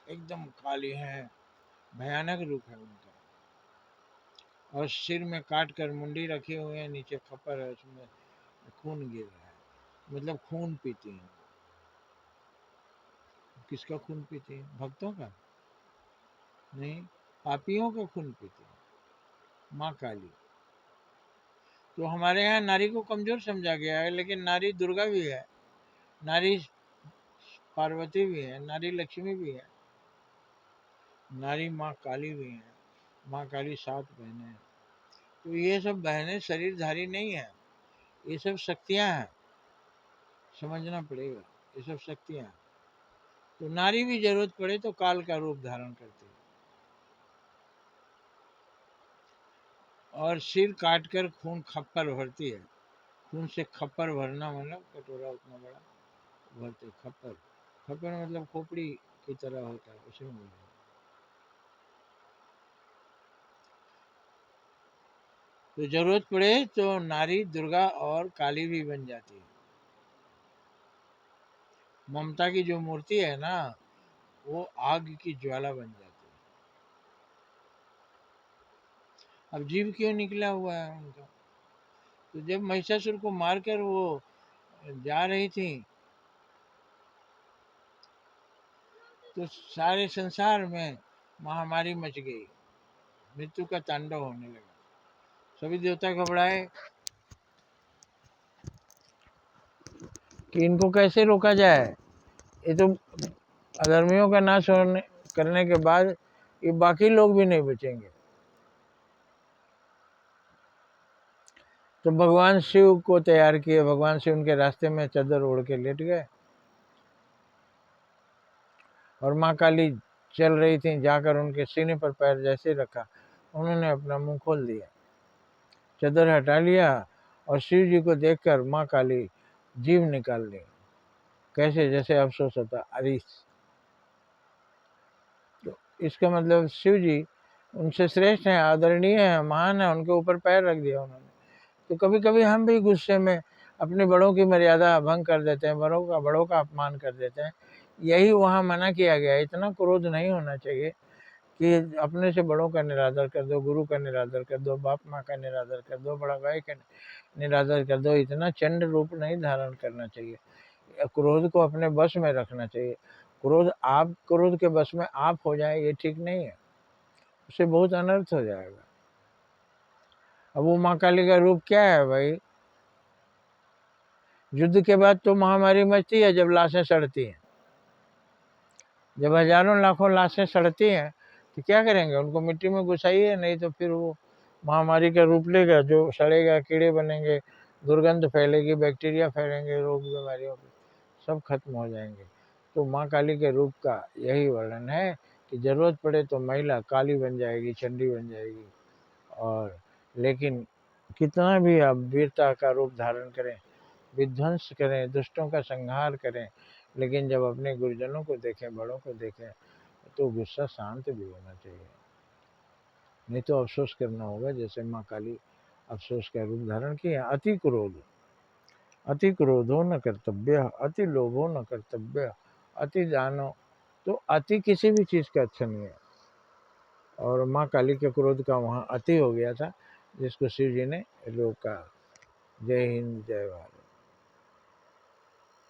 एकदम काली हैं, भयानक रूप है उनका। और सिर में काट कर मुंडी रखे हुए हैं, नीचे खप्पर है, उसमें खून गिर रहा है, मतलब खून पीती हैं। किसका खून पीती है? भक्तों का नहीं, पापियों का खून पीती है माँ काली। तो हमारे यहाँ नारी को कमजोर समझा गया है, लेकिन नारी दुर्गा भी है, नारी पार्वती भी है, नारी लक्ष्मी भी है, नारी माँ काली भी है। माँ काली 7 बहनें हैं। तो ये सब बहनें शरीरधारी नहीं है, ये सब शक्तियां हैं, समझना पड़ेगा, ये सब शक्तियां हैं। तो नारी भी जरूरत पड़े तो काल का रूप धारण करती है, और सिर काट कर खून खप्पर भरती है। खून से खप्पर भरना मतलब कटोरा उतना बड़ा भरते, खप्पर, खप्पर मतलब खोपड़ी की तरह होता है, उसी में। तो जरूरत पड़े तो नारी दुर्गा और काली भी बन जाती है। ममता की जो मूर्ति है ना, वो आग की ज्वाला बन जाती है। अब जीव क्यों निकला हुआ है उनका? तो जब महिषासुर को मारकर वो जा रही थी, तो सारे संसार में महामारी मच गई, मृत्यु का तांडव होने लगा। सभी देवता घबराए कि इनको कैसे रोका जाए। ये तो अधर्मियों का नाश होने करने के बाद ये बाकी लोग भी नहीं बचेंगे। तो भगवान शिव को तैयार किए, भगवान शिव उनके रास्ते में चादर ओढ़ के लेट गए, और माँ काली चल रही थी, जाकर उनके सीने पर पैर जैसे रखा, उन्होंने अपना मुंह खोल दिया, चादर हटा लिया, और शिव जी को देखकर माँ काली जीभ निकाल ली, कैसे जैसे अफसोस होता, अरीस। तो इसका मतलब शिव जी उनसे श्रेष्ठ हैं, आदरणीय हैं, महान है, उनके ऊपर पैर रख दिया उन्होंने। तो कभी कभी हम भी गुस्से में अपने बड़ों की मर्यादा भंग कर देते हैं, बड़ों का अपमान कर देते हैं। यही वहाँ मना किया गया है। इतना क्रोध नहीं होना चाहिए कि अपने से बड़ों का निरादर कर दो, गुरु का निरादर कर दो, बाप माँ का निरादर कर दो, बड़ा भाई का निरादर कर दो। इतना चंड रूप नहीं धारण करना चाहिए। क्रोध को अपने बस में रखना चाहिए। क्रोध के बस में आप हो जाए, ये ठीक नहीं है, उससे बहुत अनर्थ हो जाएगा। अब वो माँ काली का रूप क्या है भाई? युद्ध के बाद तो महामारी मचती है, जब लाशें सड़ती हैं, जब हजारों लाखों लाशें सड़ती हैं, तो क्या करेंगे? उनको मिट्टी में घुसाइए, नहीं तो फिर वो महामारी का रूप लेगा, जो सड़ेगा, कीड़े बनेंगे, दुर्गंध फैलेगी, बैक्टीरिया फैलेंगे, रोग बीमारियों के सब खत्म हो जाएंगे। तो माँ काली के रूप का यही वर्णन है कि जरूरत पड़े तो महिला काली बन जाएगी, चंडी बन जाएगी, और लेकिन कितना भी आप वीरता का रूप धारण करें, विध्वंस करें, दुष्टों का संहार करें, लेकिन जब अपने गुरुजनों को देखें, बड़ों को देखें, तो गुस्सा शांत भी होना चाहिए, नहीं तो अफसोस करना होगा, जैसे माँ काली अफसोस का रूप धारण किया। अति क्रोधो न कर्तव्य, अति लोभो न कर्तव्य, अति दानो। तो अति किसी भी चीज का अच्छा नहीं है, और माँ काली के क्रोध का वहाँ अति हो गया था, जिसको शिव जी ने रोका। जय हिंद, जय भारत।